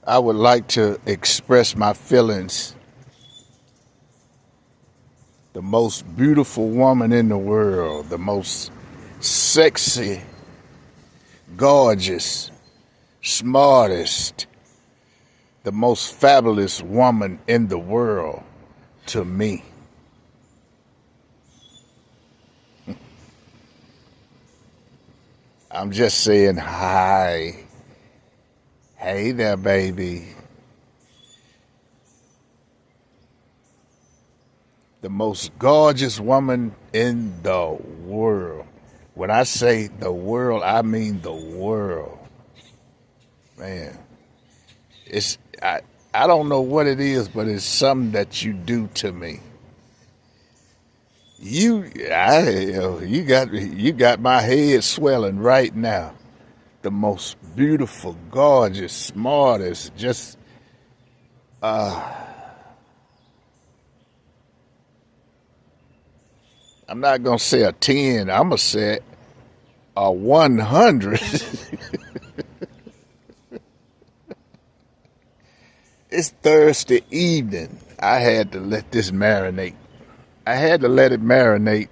I would like to express my feelings. The most beautiful woman in the world, the most sexy, gorgeous, smartest, the most fabulous woman in the world to me. I'm just saying hi. Hey there, baby. The most gorgeous woman in the world. When I say the world, I mean the world. Man, it's I don't know what it is, but it's something that you do to me. You got my head swelling right now. The most beautiful, gorgeous, smartest, just I'm not gonna say a 10, I'm gonna say a 100. It's Thursday evening. I had to let this marinate. I had to let it marinate.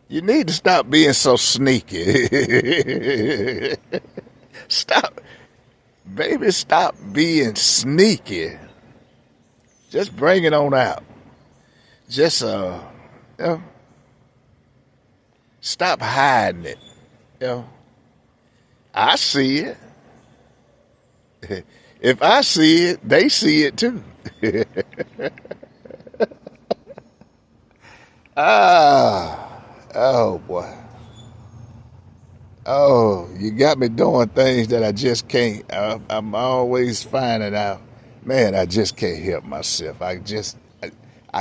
You need to stop being so sneaky. Stop, baby, stop being sneaky. Just bring it on out. Just you know, stop hiding it. You know, I see it. If I see it, they see it too. Ah, oh boy. Oh, you got me doing things that I just can't. I'm always finding out, man, I just can't help myself. I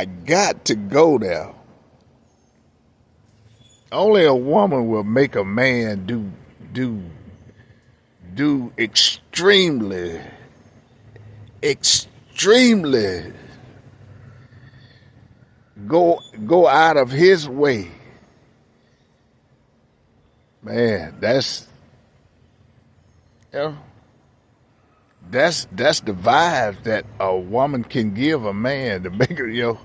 got to go there. Only a woman will make a man do do extremely go out of his way. Man, you know, that's the vibe that a woman can give a man to make her,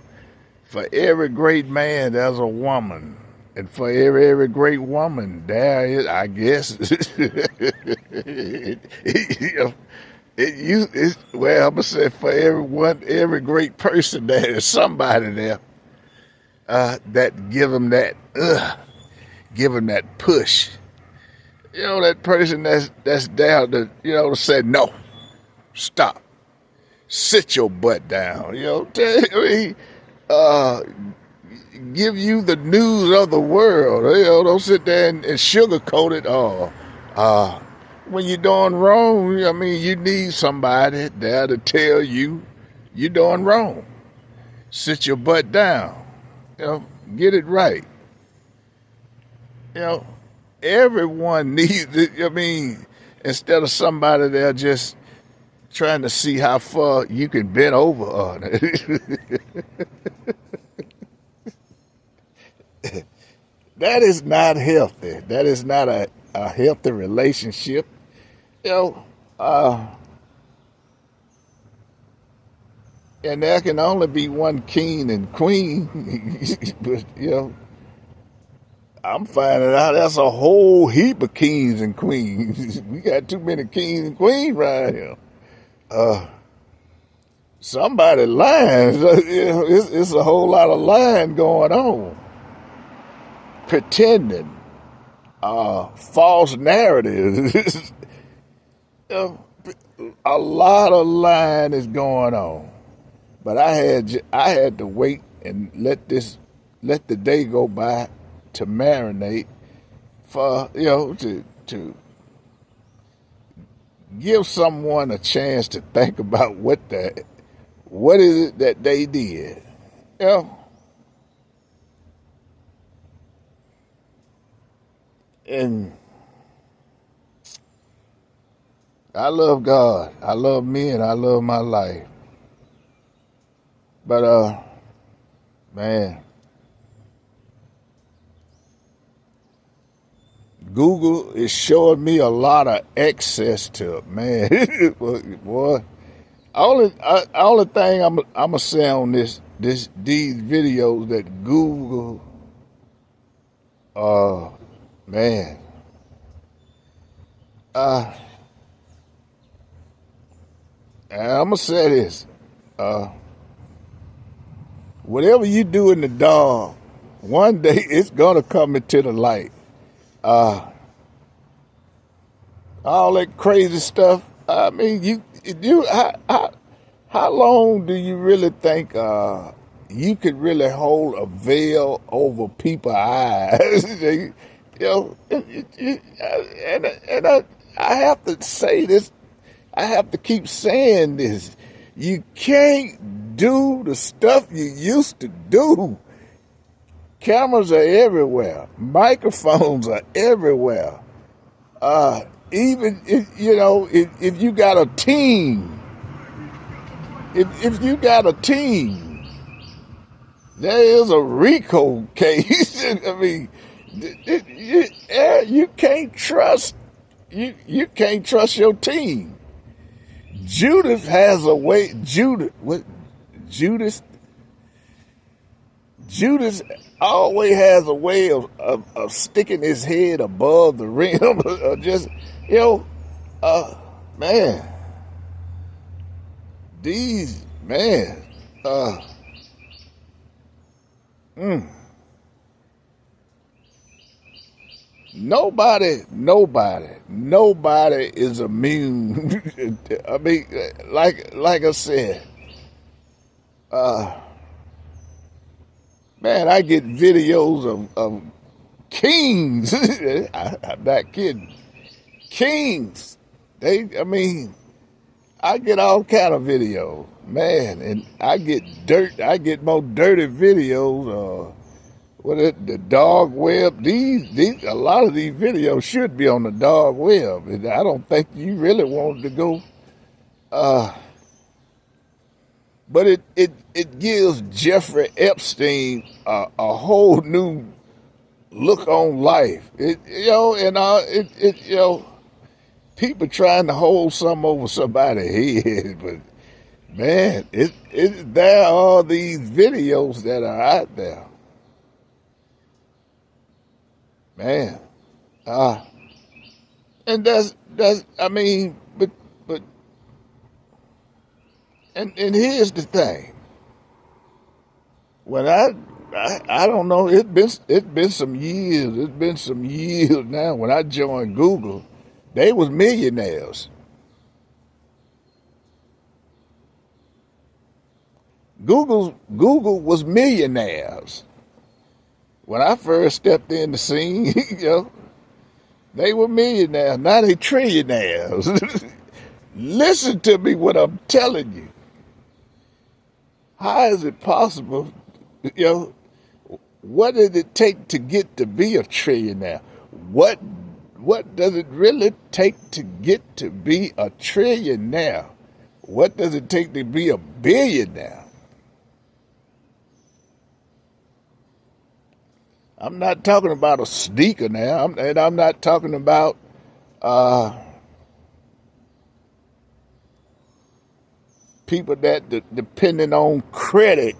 for every great man there's a woman. And for every great woman, there is, I guess, well, I'm gonna say for every great person, there is somebody there that give him that push. That person that's down to say no, stop, sit your butt down. Uh, give you the news of the world. Don't sit there and sugarcoat it. When you're doing wrong, I mean, you need somebody there to tell you you're doing wrong. Sit your butt down. You know, get it right. You know, everyone needs it. I mean, instead of somebody there just trying to see how far you can bend over on it. That is not healthy. That is not a healthy relationship. You know, uh, and there can only be one king and queen. But I'm finding out that's a whole heap of kings and queens. We got too many kings and queens right here. Somebody lying. It's a whole lot of lying going on, pretending, false narratives. A lot of lying is going on. But I had to wait and let the day go by to marinate for to give someone a chance to think about what is it that they did. You know, and I love God. I love me and I love my life. But man, Google is showing me a lot of access to it, man. Boy, all the thing I'm gonna say on these videos that Google, man, and I'm gonna say this, whatever you do in the dark, one day it's gonna come into the light. All that crazy stuff. I mean, how long do you really think you could really hold a veil over people's eyes? I have to say this. I have to keep saying this. You can't do the stuff you used to do. Cameras are everywhere. Microphones are everywhere. Even if you got a team, if you got a team, there is a RICO case. I mean, you can't trust you can't trust your team. Judas has a way. Judas always has a way of sticking his head above the rim. Just, man, these, man, nobody is immune. I mean, like I said, man, I get videos of kings. I'm not kidding. Kings. I mean, I get all kind of videos, man, and I get more dirty videos. The dark web. A lot of these videos should be on the dark web, and I don't think you really want to go. But it gives Jeffrey Epstein a whole new look on life. People trying to hold something over somebody's head, but man, there are these videos that are out there, man. And that's I mean, but and here's the thing. When I don't know, it's been some years. It's been some years now. When I joined Google, they was millionaires. Google was millionaires. When I first stepped in the scene, they were millionaires. Now they trillionaires. Listen to me what I'm telling you. How is it possible? What did it take to get to be a trillionaire? What does it really take to get to be a trillionaire? What does it take to be a billionaire? I'm not talking about a sneaker now, and I'm not talking about people that depending on credit,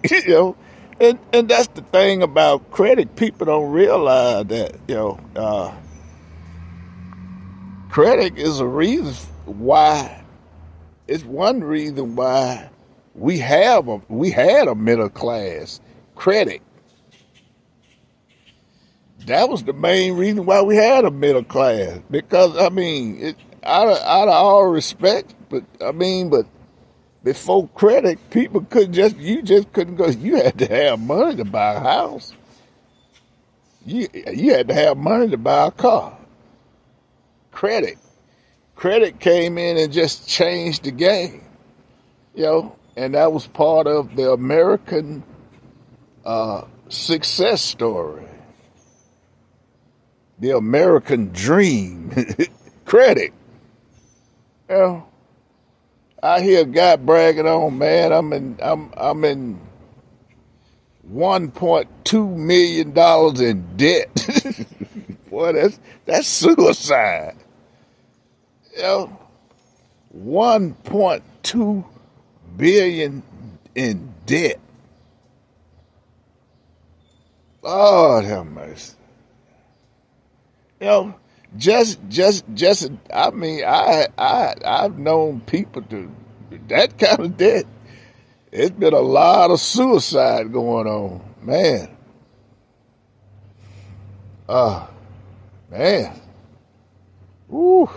and that's the thing about credit. People don't realize that, credit is a reason why. It's one reason why we had a middle class. Credit. That was the main reason why we had a middle class. Because I mean, out of all respect, but before credit, people you just couldn't go. You had to have money to buy a house. You had to have money to buy a car. Credit came in and just changed the game, and that was part of the American success story, the American dream. Credit. I hear a guy bragging on, man, I'm in $1.2 million in debt. Boy, that's suicide. You know, 1.2 billion in debt. Lord have mercy. You know, just. I mean, I've known people to that kind of debt. It's been a lot of suicide going on, man. Man, woo,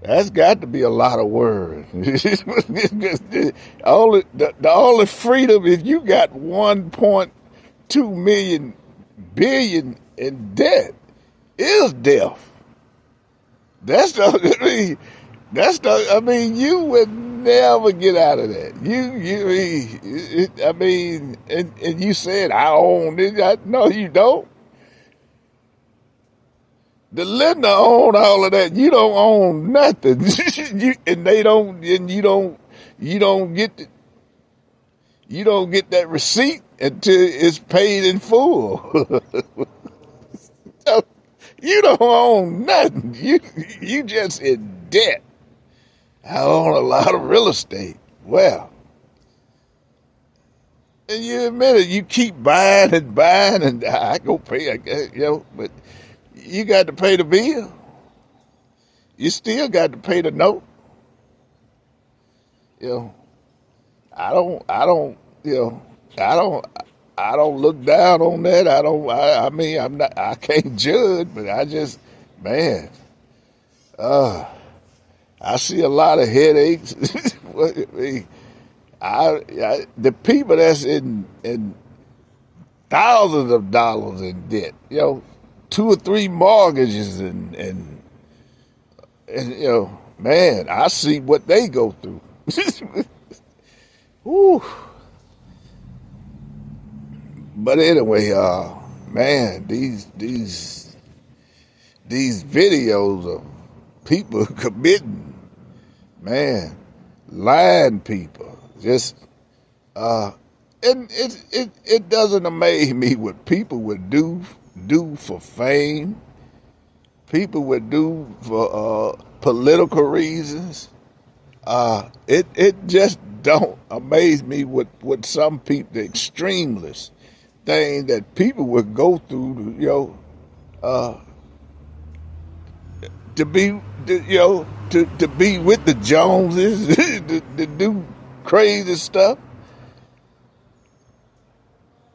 that's got to be a lot of words. The only freedom if you got 1.2 million billion in debt is death. That's the. I mean, I mean, you would never get out of that. I mean, and you said I own it. No, you don't. The lender own all of that. You don't own nothing. And they don't. And you don't. You don't get. You don't get that receipt until it's paid in full. You don't own nothing. You just in debt. I own a lot of real estate. Well, and you admit it. You keep buying and buying, and I go pay. But you got to pay the bill. You still got to pay the note. You know, I don't. You know, I don't look down on that. I mean, I'm not. I can't judge, but I just, man. I see a lot of headaches. The people that's in thousands of dollars in debt, you know, 2 or 3 mortgages and you know, man, I see what they go through. Whew. But anyway, man, these videos of people committing, man, lying people, just and it doesn't amaze me what people would do for fame. People would do for political reasons. It just don't amaze me what some people, the extremists, thing that people would go through to, you know, to be, you know, to be with the Joneses, to do crazy stuff.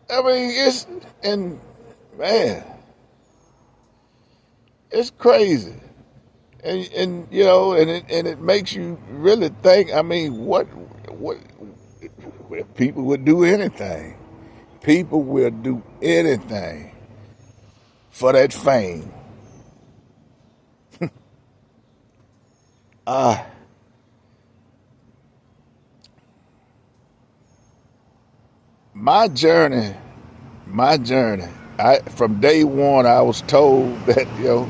I mean, man, it's crazy. And you know, and it makes you really think. I mean, what people would do anything. People will do anything for that fame. My journey. From day one, I was told that, you know,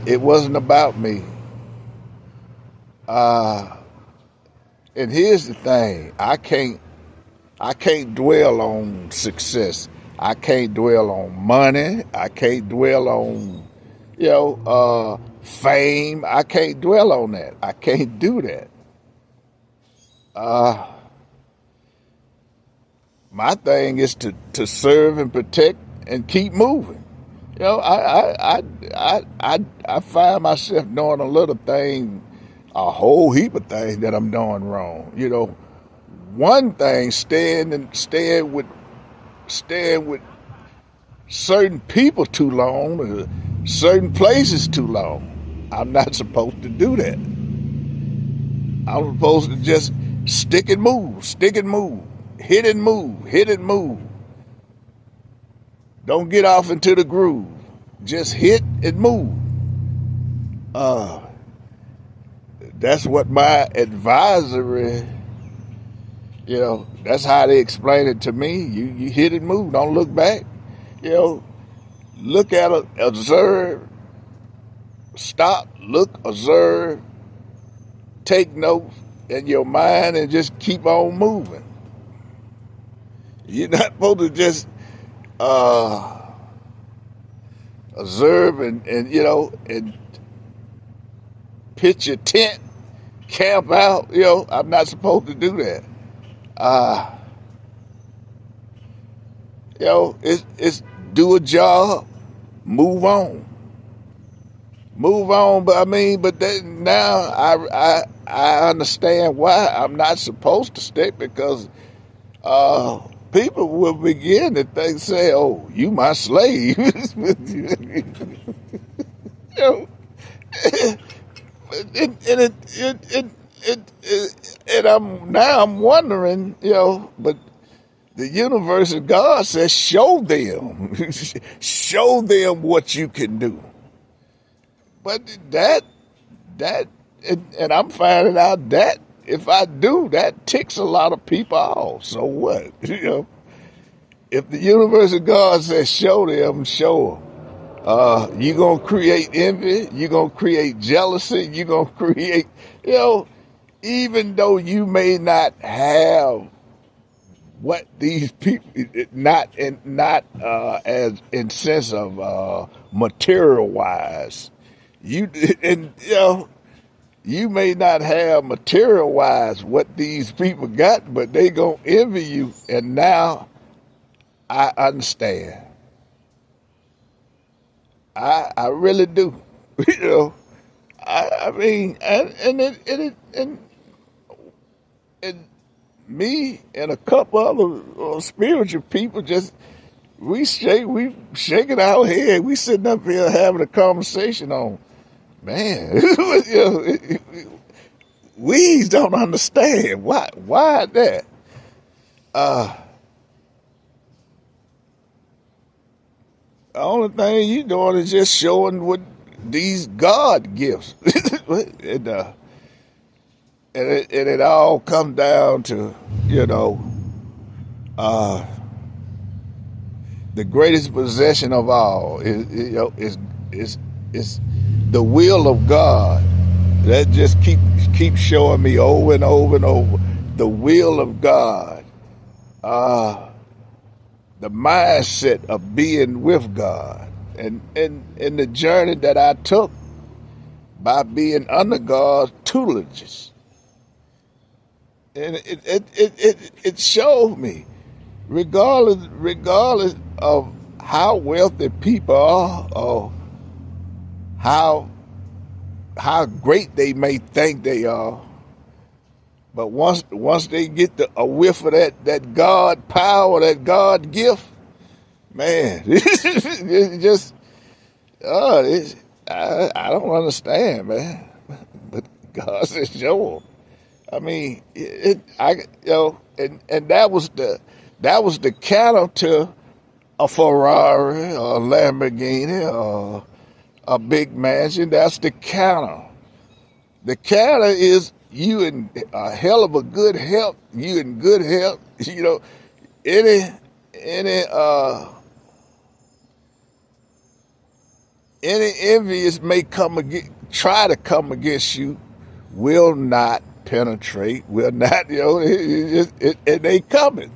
it wasn't about me. And here's the thing: I can't dwell on success. I can't dwell on money. I can't dwell on, you know, fame. I can't dwell on that. I can't do that. My thing is to serve and protect and keep moving. You know, I find myself doing a little thing, a whole heap of things that I'm doing wrong. You know, one thing, staying with certain people too long, or certain places too long. I'm not supposed to do that. I'm supposed to just stick and move, hit and move. Don't get off into the groove. Just hit and move. That's what my advisory, you know, that's how they explain it to me. You hit and move. Don't look back. You know, look at it, observe, stop, look, observe, take notes in your mind and just keep on moving. You're not supposed to just observe and pitch your tent, camp out. I'm not supposed to do that. Uh, it's do a job, move on. Move on, but now I understand why I'm not supposed to stay, because people will begin to say, "Oh, you my slave," know, and I'm wondering, but the universe of God says, show them, show them what you can do. But and I'm finding out that if I do, that ticks a lot of people off. So what? If the universe of God says, show them, show them. You're going to create envy. You're going to create jealousy. You're going to create, even though you may not have what these people, not as in sense of material wise, you may not have material wise what these people got, but they gonna envy you. And now I understand. I really do. I mean, and me and a couple other spiritual people we shaking our head. We sitting up here having a conversation on, man. We don't understand why that. The only thing you doing is just showing what these God gifts, and it all comes down to the greatest possession of all is the will of God. That just keep showing me over and over and over the will of God, the mindset of being with God, and the journey that I took by being under God's tutelage. And it showed me, regardless of how wealthy people are, or how great they may think they are, but once they get a whiff of that God power, that God gift, man, it just I don't understand, man. But God says, show 'em. I mean, and that was the counter to a Ferrari or a Lamborghini or a big mansion. That's the counter. The counter is you in a hell of a good health. You in good health. Any envious may try to come against you, will not penetrate, will not, and they coming.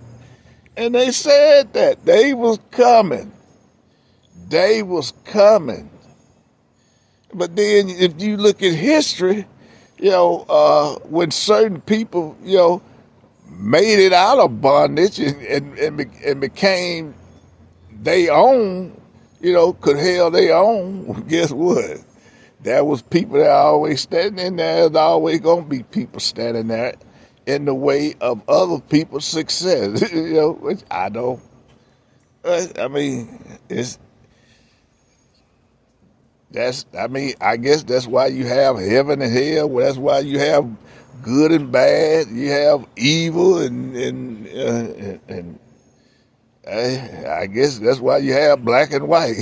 And they said that. They was coming. They was coming. But then if you look at history, when certain people, made it out of bondage and became their own, could held their own, guess what? There was people that are always standing in there. There's always going to be people standing there in the way of other people's success, which I don't. I mean, I guess that's why you have heaven and hell. Well, that's why you have good and bad. You have evil and I guess that's why you have black and white.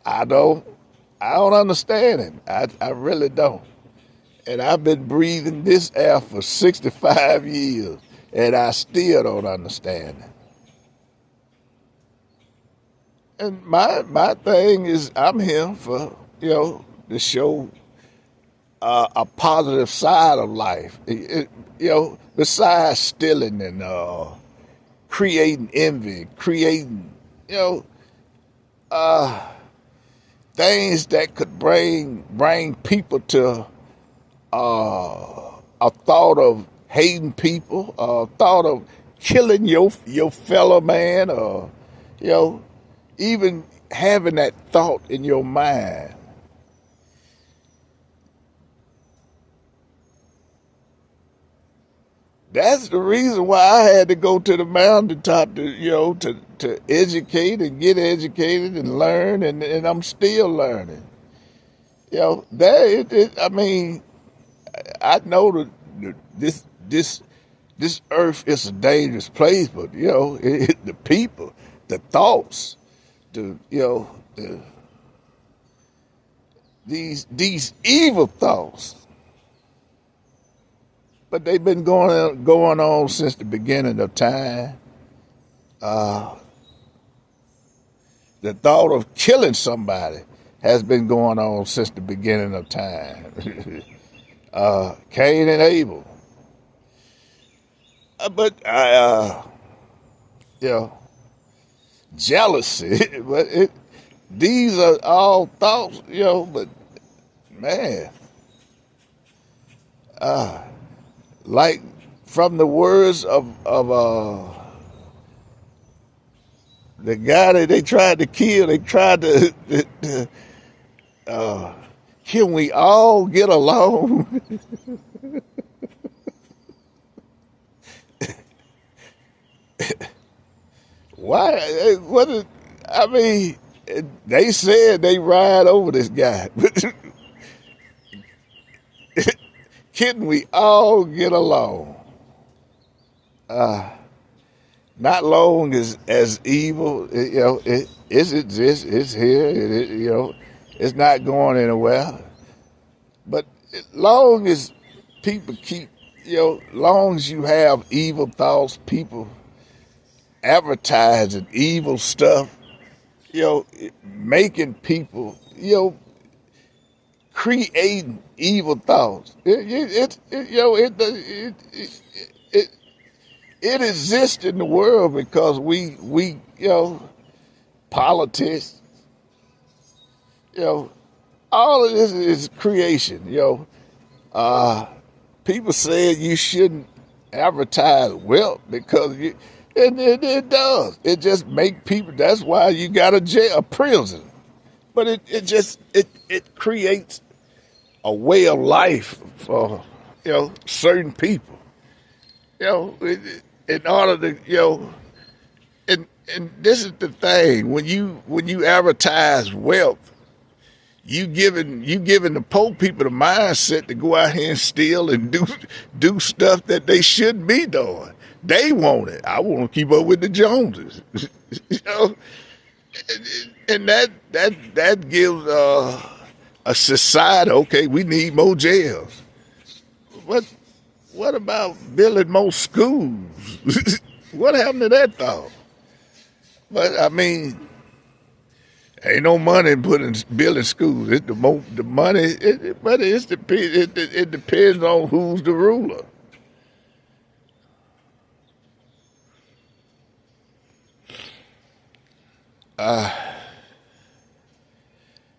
I don't understand it. I really don't. And I've been breathing this air for 65 years, and I still don't understand it. And my thing is, I'm here for, to show a positive side of life. Besides stealing and creating envy, creating, things that could bring people to a thought of hating people, a thought of killing your fellow man, or you know, even having that thought in your mind. That's the reason why I had to go to the mountaintop to, to educate and get educated and learn, and I'm still learning. I mean, I know that this earth is a dangerous place, but the people, the thoughts, the these evil thoughts, but they've been going on since the beginning of time. Uh, the thought of killing somebody has been going on since the beginning of time. Cain and Abel. But you know, jealousy. But these are all thoughts, But man, like from the words of the guy that they tried to kill, they tried to can we all get along? Why? What? I mean, they said they ride over this guy. Can we all get along? Not long as evil, it exists. It's here. It's not going anywhere. But long as people keep, long as you have evil thoughts, people advertising evil stuff, making people, creating evil thoughts. It exists in the world because we politics, all of this is creation, people said you shouldn't advertise wealth because it does. It just make people. That's why you got a prison. But it creates a way of life for certain people. In order to and this is the thing, when you advertise wealth, you giving the poor people the mindset to go out here and steal and do stuff that they shouldn't be doing. They want it. I want to keep up with the Joneses. And that gives a society. Okay, we need more jails. What about building more schools? What happened to that thought? But I mean, ain't no money in building schools. It's the money. But it depends on who's the ruler.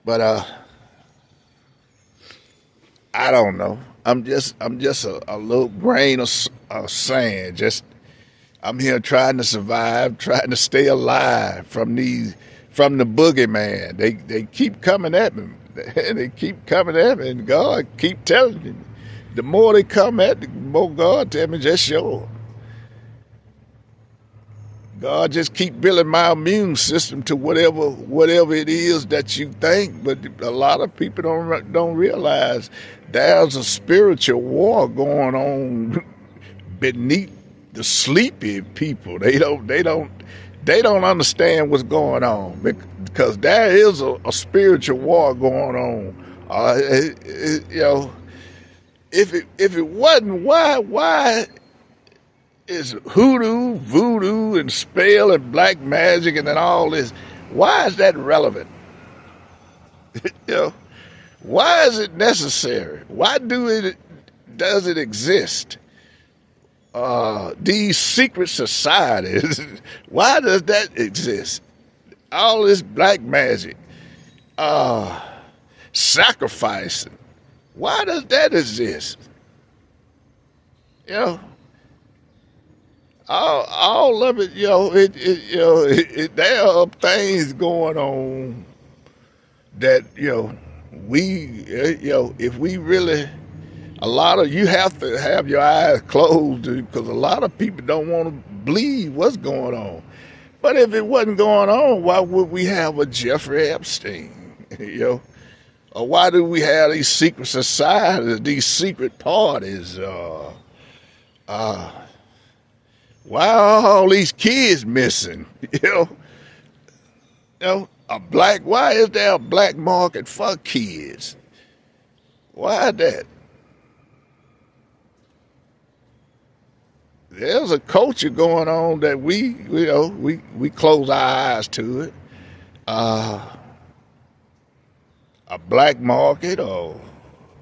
But I don't know. I'm just a little grain of sand. I'm here trying to survive, trying to stay alive from the boogeyman. They keep coming at me. They keep coming at me, and God keep telling me. The more they come at me, the more God tell me just show 'em. God just keep building my immune system to whatever it is that you think. But a lot of people don't realize there's a spiritual war going on beneath the sleepy people. They don't understand what's going on because there is a spiritual war going on. If it wasn't, why is hoodoo, voodoo, and spell and black magic and then all this? Why is that relevant? Why is it necessary? Why does it exist? These secret societies. Why does that exist? all this black magic, uh, sacrificing. Why does that exist? You know, all of it. There are things going on that if we really, a lot of you have to have your eyes closed because a lot of people don't want to believe what's going on. But if it wasn't going on, why would we have a Jeffrey Epstein? Or why do we have these secret societies, these secret parties? Why are all these kids missing? Why is there a black market for kids? Why that? There's a culture going on that we close our eyes to it. A black market or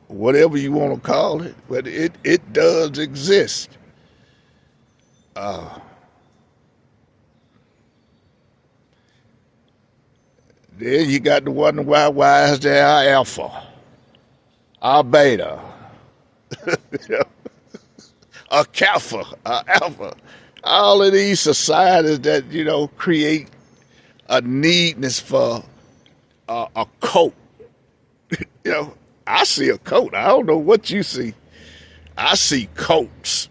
whatever you want to call it, but it does exist. Then you got to wonder why is there alpha, beta, a kappa, alpha. All of these societies that create a needness for a coat. I see a coat. I don't know what you see. I see coats.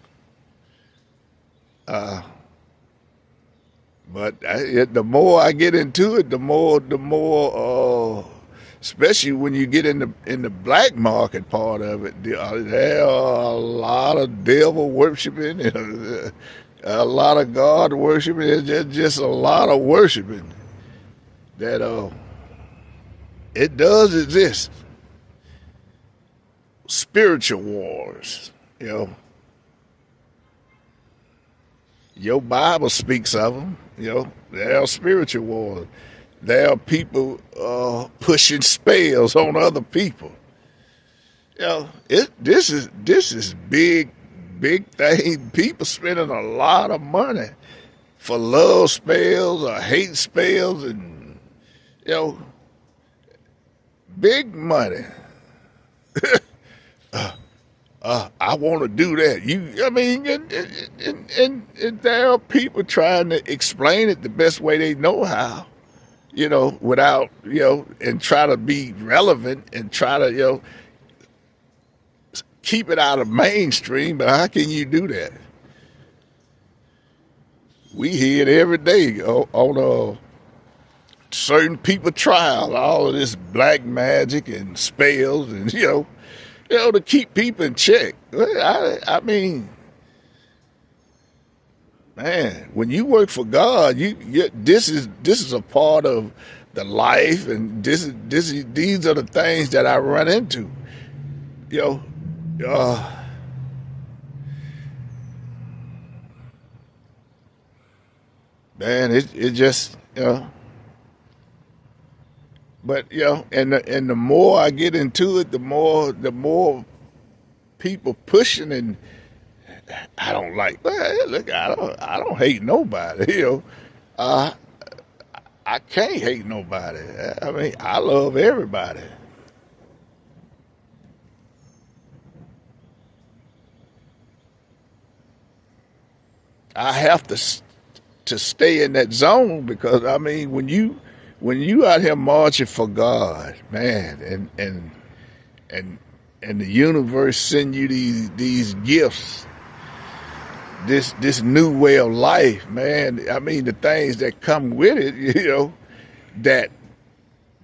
But the more I get into it, the more, especially when you get in the black market part of it, there are a lot of devil worshiping, a lot of God worshiping. It's just a lot of worshiping that it does exist. Spiritual wars, Your Bible speaks of them. There are spiritual wars. There are people pushing spells on other people. This is big thing. People spending a lot of money for love spells or hate spells, and big money. I want to do that. And there are people trying to explain it the best way they know how, without, and try to be relevant and try to, keep it out of mainstream. But how can you do that? We hear it every day on certain people trial, all of this black magic and spells and, to keep people in check. I mean, man, when you work for God, this is a part of the life, and these are the things that I run into. Man, it just But and the more I get into it, the more people pushing, and I don't like. Well, look, I don't hate nobody. I can't hate nobody. I mean, I love everybody. I have to stay in that zone because I mean, when you out here marching for God, man, and the universe send you these gifts, this new way of life, man. I mean, the things that come with it, that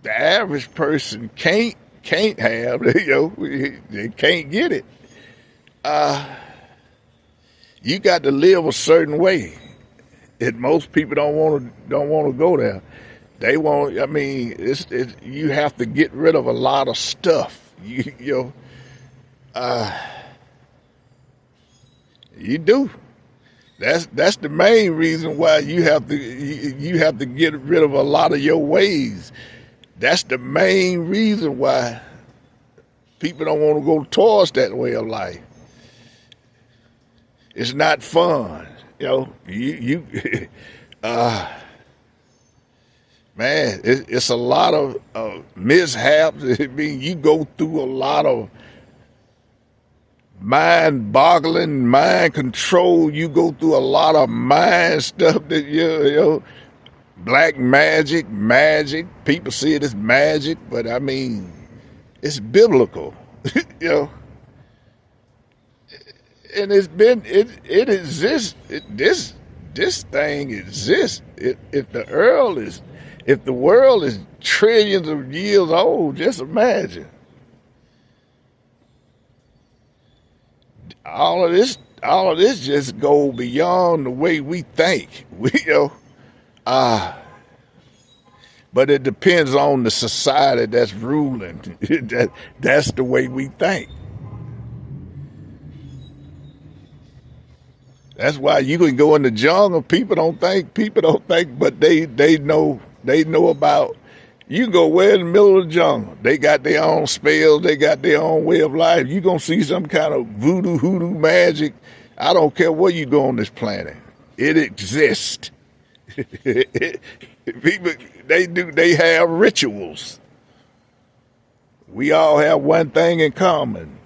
the average person can't have, they can't get it. You got to live a certain way, and most people don't want to go there. They want. I mean, you have to get rid of a lot of stuff. You do. That's the main reason why you have to get rid of a lot of your ways. That's the main reason why people don't want to go towards that way of life. It's not fun, Man, it's a lot of mishaps. I mean, you go through a lot of mind boggling, mind control. You go through a lot of mind stuff that black magic, magic. People see it as magic, but I mean, it's biblical, you know. And it exists. This thing exists. If the world is trillions of years old, just imagine all of this just go beyond the way we think. But it depends on the society that's ruling. That's the way we think. That's why you can go in the jungle. People don't think, but they know about. You can go where in the middle of the jungle. They got their own spells. They got their own way of life. You gonna see some kind of voodoo, hoodoo magic. I don't care where you go on this planet. It exists. People, they have rituals. We all have one thing in common: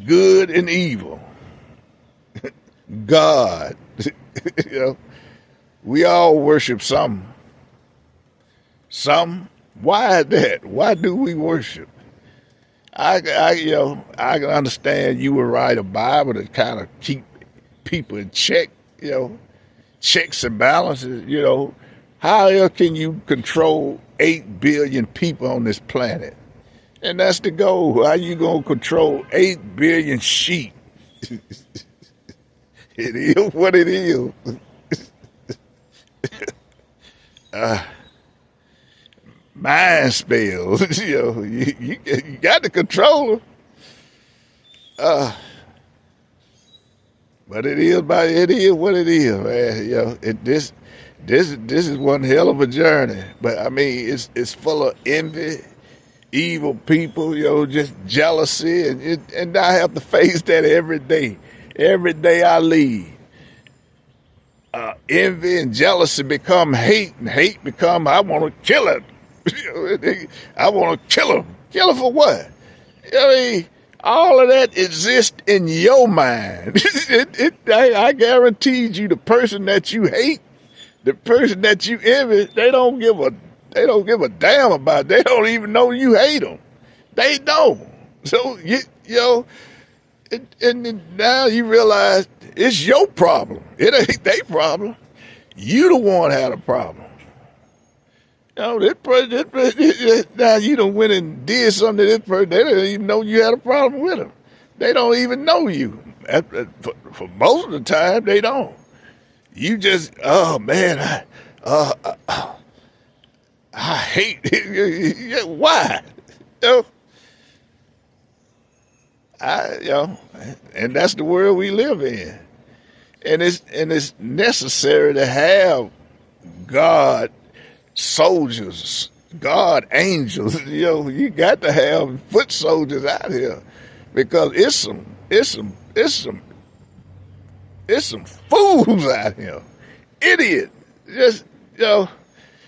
good and evil. God. We all worship something. Why is that? Why do we worship? I can understand you would write a Bible to kind of keep people in check, checks and balances, How else can you control 8 billion people on this planet? And that's the goal. How you going to control 8 billion sheep? It is what it is. Mind spells, you got to control them. But it is what it is, man. This is one hell of a journey. But I mean, it's full of envy, evil people, just jealousy, and I have to face that every day. Every day I leave. Envy and jealousy become hate, and hate become I want to kill it. I want to kill him. Kill him for what? I mean, all of that exists in your mind. I guaranteed you, the person that you hate, the person that you envy, they don't give a damn about it. They don't even know you hate them. They don't. So and now you realize it's your problem. It ain't their problem. You the one had a problem. Now you done went and did something to this person. They didn't even know you had a problem with them. They don't even know you. For most of the time, they don't. You just, oh man, I hate it. Why? And that's the world we live in. And it's necessary to have God soldiers, God angels. You got to have foot soldiers out here, because it's some fools out here, idiot. Just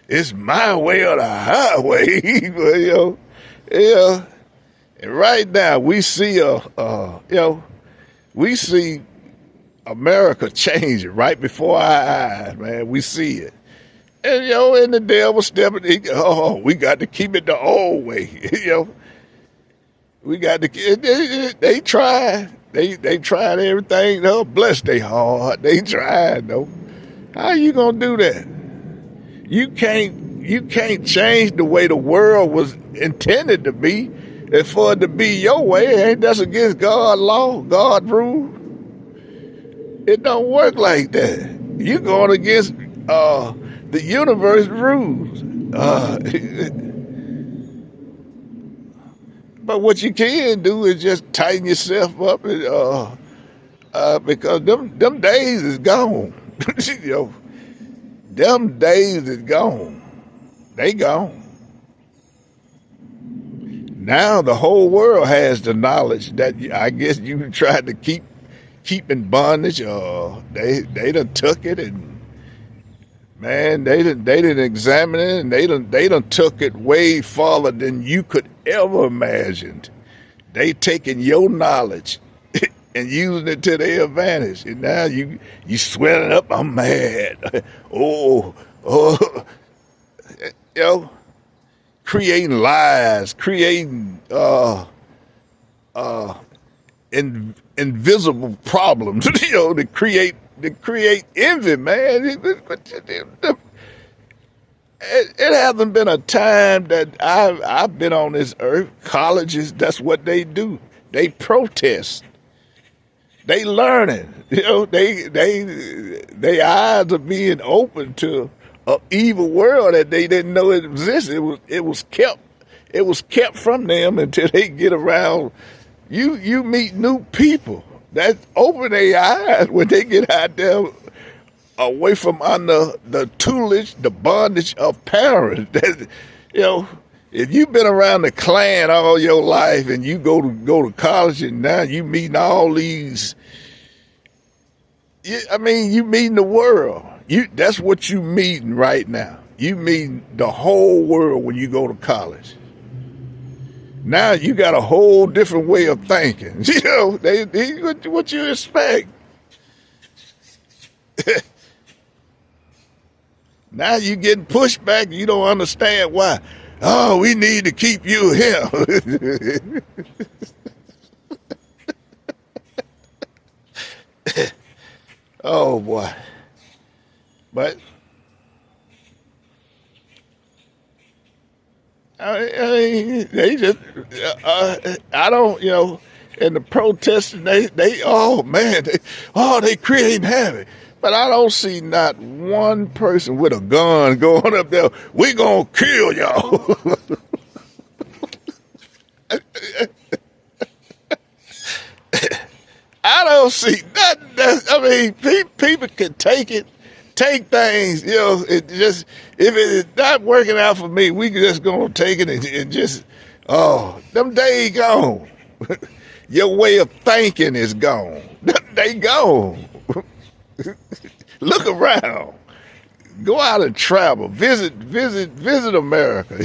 it's my way or the highway. But, and right now we see we see America changing right before our eyes, man. We see it. And, and the devil stepping, we got to keep it the old way, We got to, they tried. They tried everything, bless their heart. They tried, though. How you going to do that? You can't change the way the world was intended to be. And for it to be your way, ain't that's against God's law, God's rule? It don't work like that. You're going against the universe rules. But what you can do is just tighten yourself up, and, because them days is gone. Them days is gone. They gone. Now the whole world has the knowledge that I guess you tried to keep in bondage. They done took it, and Man, they didn't examine it, and they done took it way farther than you could ever imagine. They taking your knowledge and using it to their advantage, and now you swelling up. I'm mad. oh, oh, you know, creating lies, creating invisible problems. To create envy, man. It hasn't been a time that I've been on this earth. Colleges, that's what they do. They protest. They learning. Their eyes are being open to an evil world that they didn't know it existed. It was kept from them until they get around. You meet new people that open their eyes when they get out there away from under the tutelage, the bondage of parents. You know, if you've been around the clan all your life and you go to college and now you meeting all these, you meeting the world. That's what you meeting right now. You meeting the whole world when you go to college. Now you got a whole different way of thinking. What you expect. Now you getting pushed back. You don't understand why. Oh, we need to keep you here. Oh boy. But they just, I don't, and the protesters, oh man, they creating havoc. But I don't see not one person with a gun going up there. We gonna kill y'all. I don't see nothing. People can take things. It just, if it's not working out for me, we just gonna take it and just, them days gone. Your way of thinking is gone. They gone. Look around. Go out and travel. Visit America.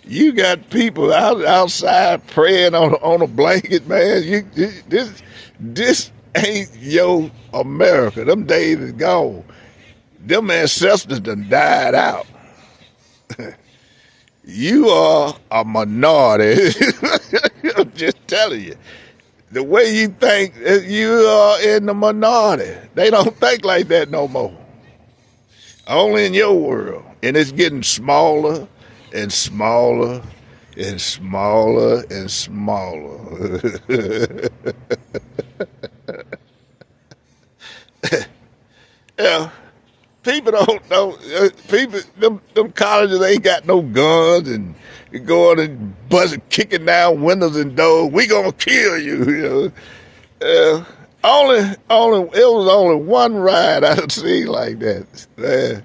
You got people outside praying on a blanket, man. This ain't your America. Them days is gone. Them ancestors done died out. You are a minority. I'm just telling you. The way you think, you are in the minority. They don't think like that no more. Only in your world. And it's getting smaller and smaller and smaller and smaller. Yeah. People don't know. Them colleges ain't got no guns and going and kicking down windows and doors. We gonna kill you. It was only one ride I've seen like that,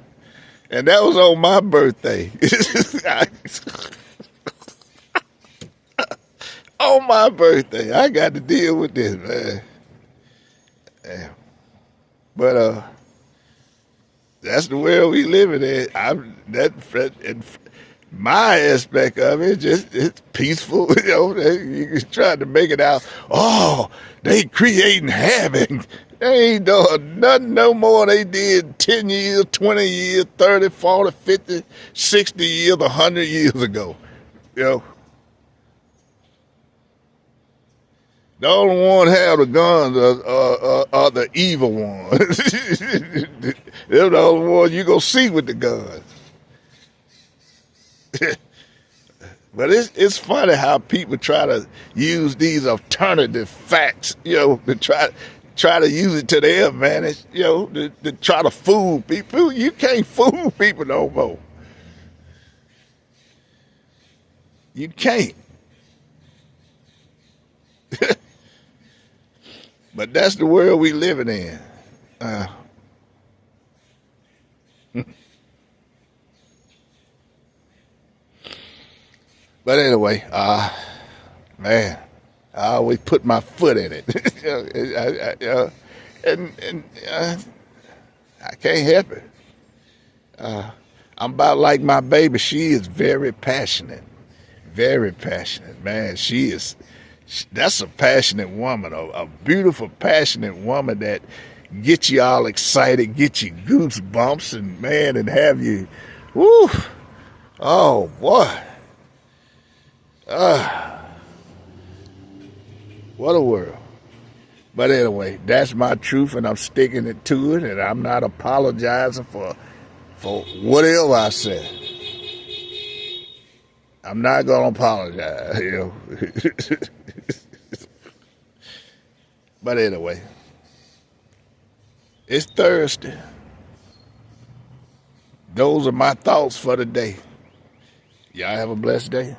and that was on my birthday. On my birthday, I got to deal with this, man. Damn. But that's the world we living in. And my aspect of it, it's peaceful. You try to make it out. Oh, they creating havoc. They ain't doing nothing no more they did 10 years, 20 years, 30, 40, 50, 60 years, 100 years ago. The only one have the guns are the evil ones. They're the only ones you gonna see with the guns. But it's funny how people try to use these alternative facts, to try to use it to their advantage, to try to fool people. You can't fool people no more. You can't. But that's the world we living in. But anyway, man, I always put my foot in it. And I can't help it. I'm about like my baby. She is very passionate. Very passionate, man. That's a passionate woman, a beautiful, passionate woman that gets you all excited, get you goosebumps, and man, and have you, woo, oh boy, what a world. But anyway, that's my truth, and I'm sticking it to it, and I'm not apologizing for whatever I said. I'm not gonna apologize, you know. But anyway, it's Thursday. Those are my thoughts for the day. Y'all have a blessed day.